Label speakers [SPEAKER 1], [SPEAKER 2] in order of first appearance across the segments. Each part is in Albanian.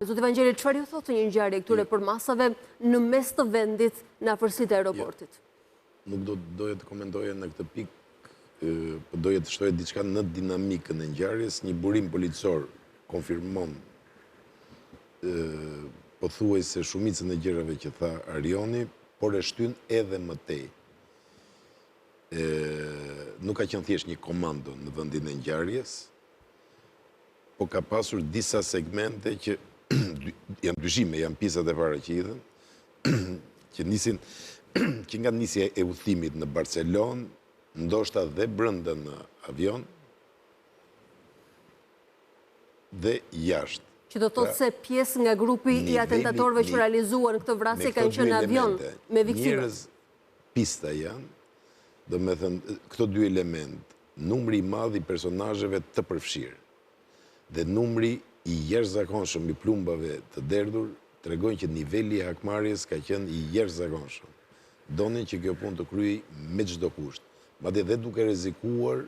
[SPEAKER 1] Zoti Evangjeli, çfarë ju thotë një ngjarje këtyre për masave në mes të vendit në afërsitë e aeroportit?
[SPEAKER 2] Nuk doja të komentoja në këtë pikë, po doja të shtoja diçka në dinamikën e ngjarjes. Një burim policor konfirmon pothuajse shumicën e gjërave që tha Arioni, por e shtyn edhe më tej. Nuk ka qenë thjesht një komando në vendin e ngjarjes, po ka pasur disa segmente që janë dyshime, janë pjesët e para që idhen, që nisin, që nga nisja e udhimit në Barcelonë, ndoshta dhe brenda në avion, dhe jashtë.
[SPEAKER 1] Që do thotë se pjesë nga grupi i atentatorëve që realizuan këtë vrasje kanë qenë në avion me viktime.
[SPEAKER 2] Njerëz pista janë, do me thënë, këto dy element, numri i madh i personazheve të përfshirë dhe numri i jashtëzakonshëm i plumbave të derdhur tregojnë që niveli i hakmarrjes ka qenë i jashtëzakonshëm. Donin që kjo punë të kryej me çdo kusht. Madje dhe duke rrezikuar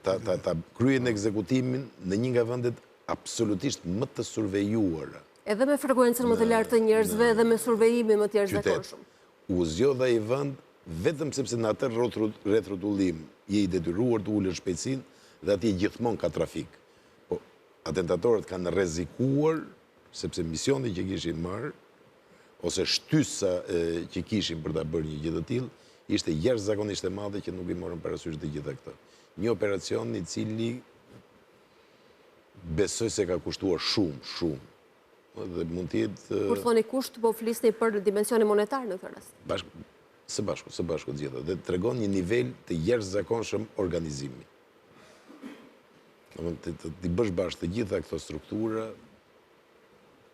[SPEAKER 2] ta kryen ekzekutimin në një nga vendet absolutisht më të survejuara.
[SPEAKER 1] Edhe me frekuencën më të lartë të njerëzve dhe me survejimin më të jashtëzakonshëm.
[SPEAKER 2] U zgjodha ai vend vetëm sepse në atë rreth rrotullim je i detyruar të ulësh shpejtësinë dhe atje gjithmonë ka trafik. Po atentatorët kanë rrezikuar sepse misioni që kishin marrë ose shtysa që kishin për ta bërë një gjë të tillë ishte jashtëzakonisht e madhe që nuk i morën parasysh të gjitha këto. Një operacion i cili besoj se ka kushtuar shumë. Dhe mund të jetë...
[SPEAKER 1] Kur thoni kusht, po flisni për dimensioni monetar në këtë rast?
[SPEAKER 2] Së bashku të gjitha. Dhe tregon një nivel të jashtëzakonshëm organizimi. Të bësh bashkë të gjitha këto struktura,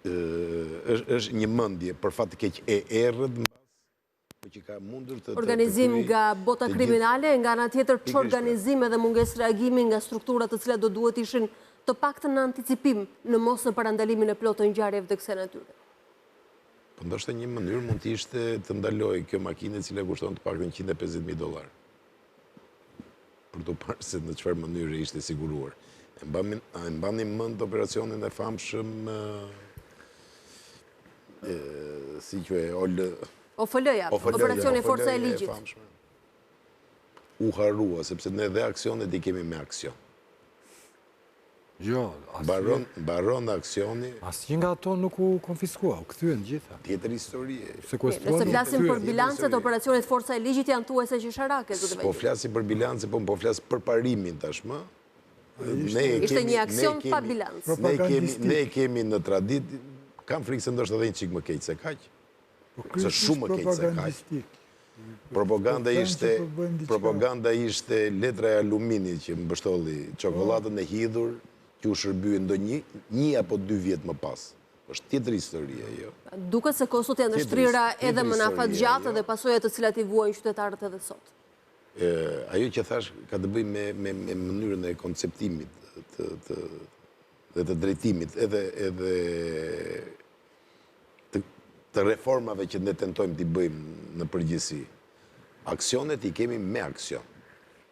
[SPEAKER 2] është një mendje për fat të keq e errët mbas që ka mundur të
[SPEAKER 1] organizim nga bota kriminale, nga ana tjetër ç'organizim edhe mungesë reagimi nga strukturat të cilat do duhet ishin të paktën në anticipim në mos në parandalimin e plotë të ngjarjeve të kësaj natyre.
[SPEAKER 2] Po ndoshta një mënyrë mund të ishte të ndalojë kjo makinë e cila kushton të paktën $150,000. Për të parë se në çfarë mënyre ishte siguruar. E mbani mend operacionin e famshëm si quhe
[SPEAKER 1] OFL-ja, operacioni Forca e Ligjit.
[SPEAKER 2] U harrua, sepse ne dhe aksionet i kemi me aksion.
[SPEAKER 3] Jo,
[SPEAKER 2] baron aksioni.
[SPEAKER 3] Asnjë nga ato nuk u konfiskua, u kthyen gjitha.
[SPEAKER 2] Tjetër histori.
[SPEAKER 1] Nëse flasim për bilancet, operacionet Forca e Ligjit janë thuajse qesharake.
[SPEAKER 2] Po flasim për bilance, po flas për parimin tashmë.
[SPEAKER 1] Ishte një aksion pa bilancë.
[SPEAKER 2] Ne kemi në traditë, kam frikë se ndoshta edhe një çik më keq se kaq. Se shumë më keq se kaq. Propaganda ishte letra e aluminit që mbështolli çokoladën e hidhur që u shërbye një apo 2 vjet më pas. Është tjetër historie, jo.
[SPEAKER 1] Duket se kostot janë shtrira edhe më afat gjatë dhe pasojat të cilat i vuajnë qytetarët edhe sot.
[SPEAKER 2] Ajo që thash ka të bëjë me mënyrën e konceptimit dhe të drejtimit edhe të reformave që ne tentojmë t'i bëjmë në përgjithësi. Aksionet i kemi me aksion.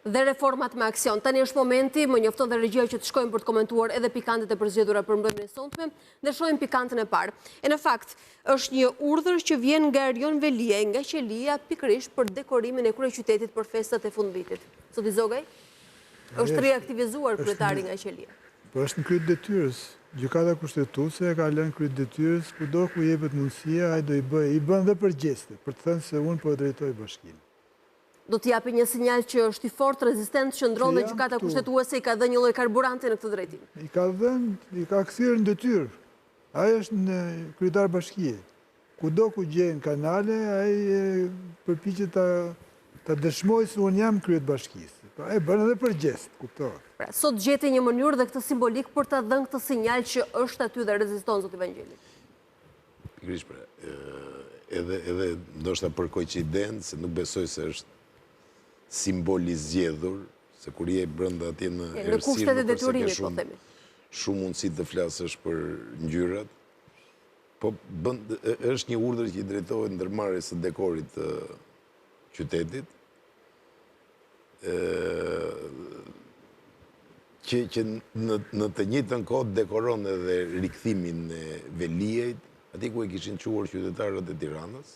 [SPEAKER 1] Dhe reformat me aksion. Tani është momenti, më njofton dhe regjia që të shkojmë për të komentuar edhe pikantet e përzgjedhura për mbrëmjen e sotme, dhe shohim pikantën e parë. E në fakt, është një urdhër që vjen nga Erion Velia, nga Qelia, pikërisht për dekorimin e kryeqytetit për festat e fundvitit. Zoti Zogaj, është reaktivizuar kryetari nga Qelia.
[SPEAKER 4] Po është në kryet detyrës. Gjykata kushtetuese e ka lënë kryet detyrës, kudo ku jepet mundësia, ai do i bën dhe përgjeste, për të thënë se unë po e drejtoj bashkinë.
[SPEAKER 1] Do të japi një sinjal që është i fortë, rezistent, qëndron dhe gjykata kushtetuese i ka dhënë një lloj karburanti në këtë drejtim.
[SPEAKER 4] I ka kthyer në detyrë. Ai është në kryetar bashkie. Kudo ku gjen kanale, ai përpiqet ta dëshmojë se unë jam kryet bashkisë. E bën edhe për gjest, kuptohet.
[SPEAKER 1] Pra, sot gjeti një mënyrë dhe këtë simbolik për të dhënë këtë sinjal që është aty dhe reziston, zoti Evangjeli.
[SPEAKER 2] Pikërisht pra, edhe ndoshta për koincidencë, se nuk besoj se është simbol i zgjedhur, se kur je brenda atje në
[SPEAKER 1] kushtet e detyrimit, po themi.
[SPEAKER 2] Shumë mundësi të flasësh për ngjyrat, po është një urdhër që i drejtohet ndërmarrjes së dekorit të qytetit, që në të njëjtën kohë dekoron edhe rikthimin e Veliajt, aty ku e kishin quar qytetarët e Tiranës,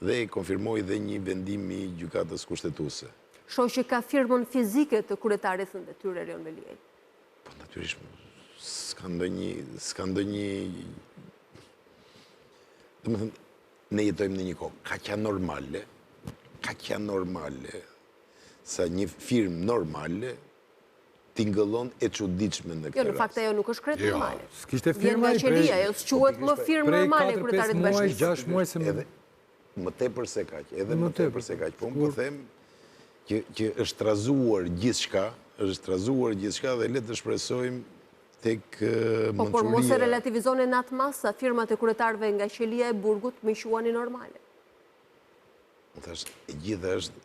[SPEAKER 2] dhe konfirmoi dhe një vendim i gjykatës kushtetuese.
[SPEAKER 1] Shoqë ka firmën fizike të kryetarit në detyrë Erion Veliaj.
[SPEAKER 2] Po natyrisht s'ka ndonjë. Domethënë, ne jetojmë në një kohë kaq normale, sa një firmë normale tingëllon e çuditshme në këtë rast.
[SPEAKER 1] Jo, në fakt ajo nuk është krejt normale.
[SPEAKER 3] S'kishte
[SPEAKER 1] Vjen
[SPEAKER 3] firma
[SPEAKER 1] nga
[SPEAKER 3] i
[SPEAKER 1] qelia, ajo s'quhet më firmë normale kryetarit të bashkisë.
[SPEAKER 3] 6 muaj se
[SPEAKER 2] Edhe më tepër se kaq, më tepër se kaq. Po më them që është trazuar gjithçka dhe le të shpresojmë tek
[SPEAKER 1] Po, por mos e relativizoni në atë masë sa firmat e kryetarëve nga qelia e Burgut më quani normale.
[SPEAKER 2] E gjitha është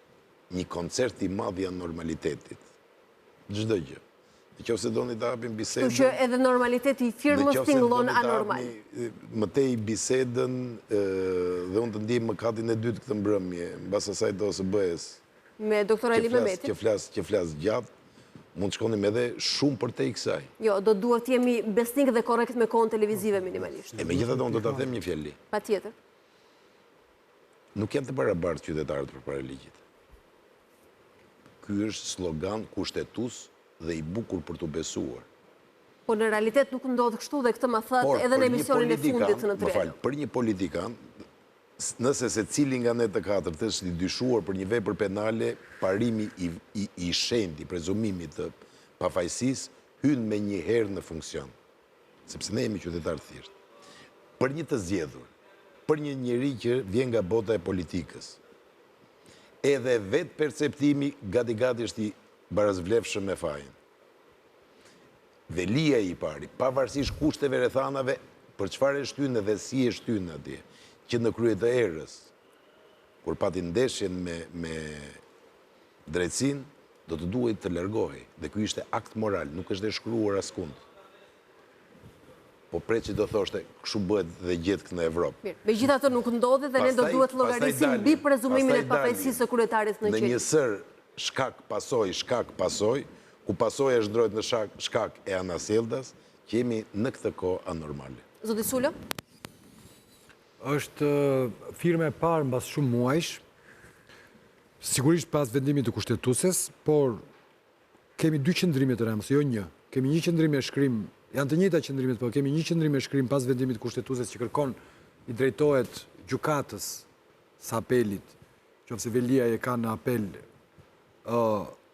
[SPEAKER 2] një koncert i madh i anormalitetit. Çdo gjë. Nëse doni të hapim bisedën.
[SPEAKER 1] Kështu që edhe normaliteti i firmës tingëllon anormal.
[SPEAKER 2] Më tej bisedën dhe unë të ndjej mëkatin e dytë këtë mbrëmje, mbas asaj të OSB-s.
[SPEAKER 1] Me doktor Ali Mehmetin.
[SPEAKER 2] Që flas gjatë, mund të shkonim edhe shumë për te i kësaj.
[SPEAKER 1] Jo, do duhet jemi besnik dhe korrekt me kohën televizive minimalisht.
[SPEAKER 2] Megjithatë unë do ta them një fjali.
[SPEAKER 1] Patjetër.
[SPEAKER 2] Nuk janë të barabartë qytetarët përpara ligjit. Ky është slogan kushtetues dhe i bukur për të besuar.
[SPEAKER 1] Po në realitet nuk ndodh kështu dhe këtë më thëtë edhe në emisionin e fundit në Tren.
[SPEAKER 2] Për një politikan, nëse se cili nga ne të katërt është i dyshuar për një vepër penale, parimi i shenjtë, i prezumimit të pafajësisë, hyn me një herë në funksion. Sepse ne jemi qytetarë thjesht. Për një të zgjedhur, për një njeri që vjen nga bota e politikës, edhe vetë perceptimi gati është i barazvlefshëm me fajin. Velia i pari, pavarësisht kushteve rrethanave, për çfarë e shtyn dhe si e shtyn atje, që në krye të erës, kur pati ndeshjen me drejtësinë, do të duhet të largohej. Dhe ky ishte akt moral, nuk është e shkruar askund. Po Preçi do thoshte, kështu bëhet dhe gjetk në Evropë.
[SPEAKER 1] Mirë, megjithatë nuk ndodhi dhe ne do duhet llogarisim mbi prezumimin e pafajësisë së kryetarit në qelie.
[SPEAKER 2] Në një sër shkak pasoj, ku pasoja zhdrohet në shkak e anasjelltas, që jemi në këtë kohë anormale.
[SPEAKER 1] Zoti Sulo?
[SPEAKER 3] Është firma e parë mbas shumë muajsh, sigurisht pas vendimit të kushtetueses, por kemi 2 qëndrime të rëndësishme, jo një. Kemi një qëndrim e shkrim, janë të njëjta qëndrimet, por kemi një qëndrim e shkrim pas vendimit të kushtetueses që kërkon i drejtohet gjykatës së apelit, nëse Velia e ka në apel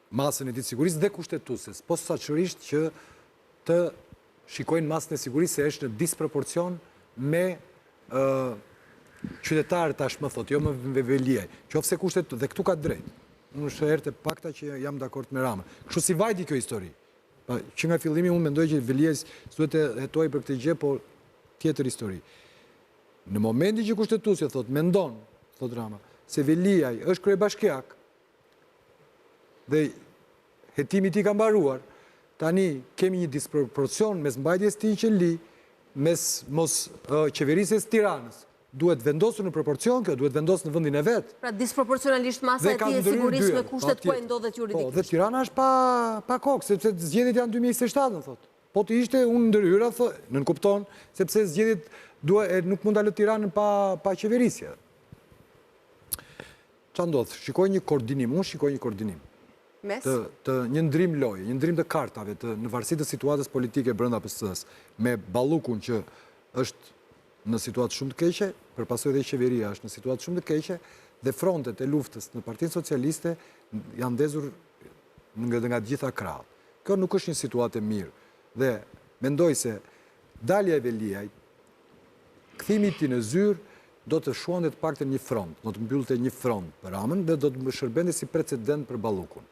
[SPEAKER 3] masën e ditë sigurisë dhe kushtetueses, posaçërisht që të shikojnë masën e sigurisë se është në disproporcion me qytetarët tashmë thotë, jo me Veliaj. Qofse kushtetues dhe këtu ka drejt. Unë është herë të pakta që jam dakord me Rama. Kështu si vajti kjo histori. Që nga fillimi unë mendoj që Veliaj duhet të hetojë për këtë gjë, por tjetër histori. Në momentin që kushtetuesja thotë, mendon, thotë Rama, se Veliaj është kryebashkiak dhe hetimi i tij ka mbaruar, tani kemi një disproporcion mes mbajtjes së tij në qeli, mes mos qeverisjes Tiranës. Duhet vendosur në proporcion, kjo duhet vendosur në vendin e vet.
[SPEAKER 1] Pra disproporcionalisht masa e tij e sigurisë me kushtet ku e ndodhet juridikisht.
[SPEAKER 3] Dhe Tirana është pa kokë, sepse zgjedhjet janë 2027, thotë. Po të ishte unë ndërhyra, nën kupton, sepse zgjedhjet nuk mund ta lë Tiranën pa qeverisje. Çfarë ndodh? Shikoj një koordinim.
[SPEAKER 1] Mes
[SPEAKER 3] të një ndrim loje, një ndrim të kartave, në varësi të situatës politike brenda PS-s, me Ballukun që është në situatë shumë të keqe, përpasoj dhe qeveria është në situatë shumë të keqe, dhe frontet e luftës në Partinë Socialiste janë ndezur nga gjitha krahët. Kjo nuk është një situatë e mirë. Dhe mendoj se dalja e Veliajt, kthimi i tij në zyrë, do të shuante të paktën një front, do të mbyllte një front për Ramën dhe do të shërbente si precedent për Ballukun.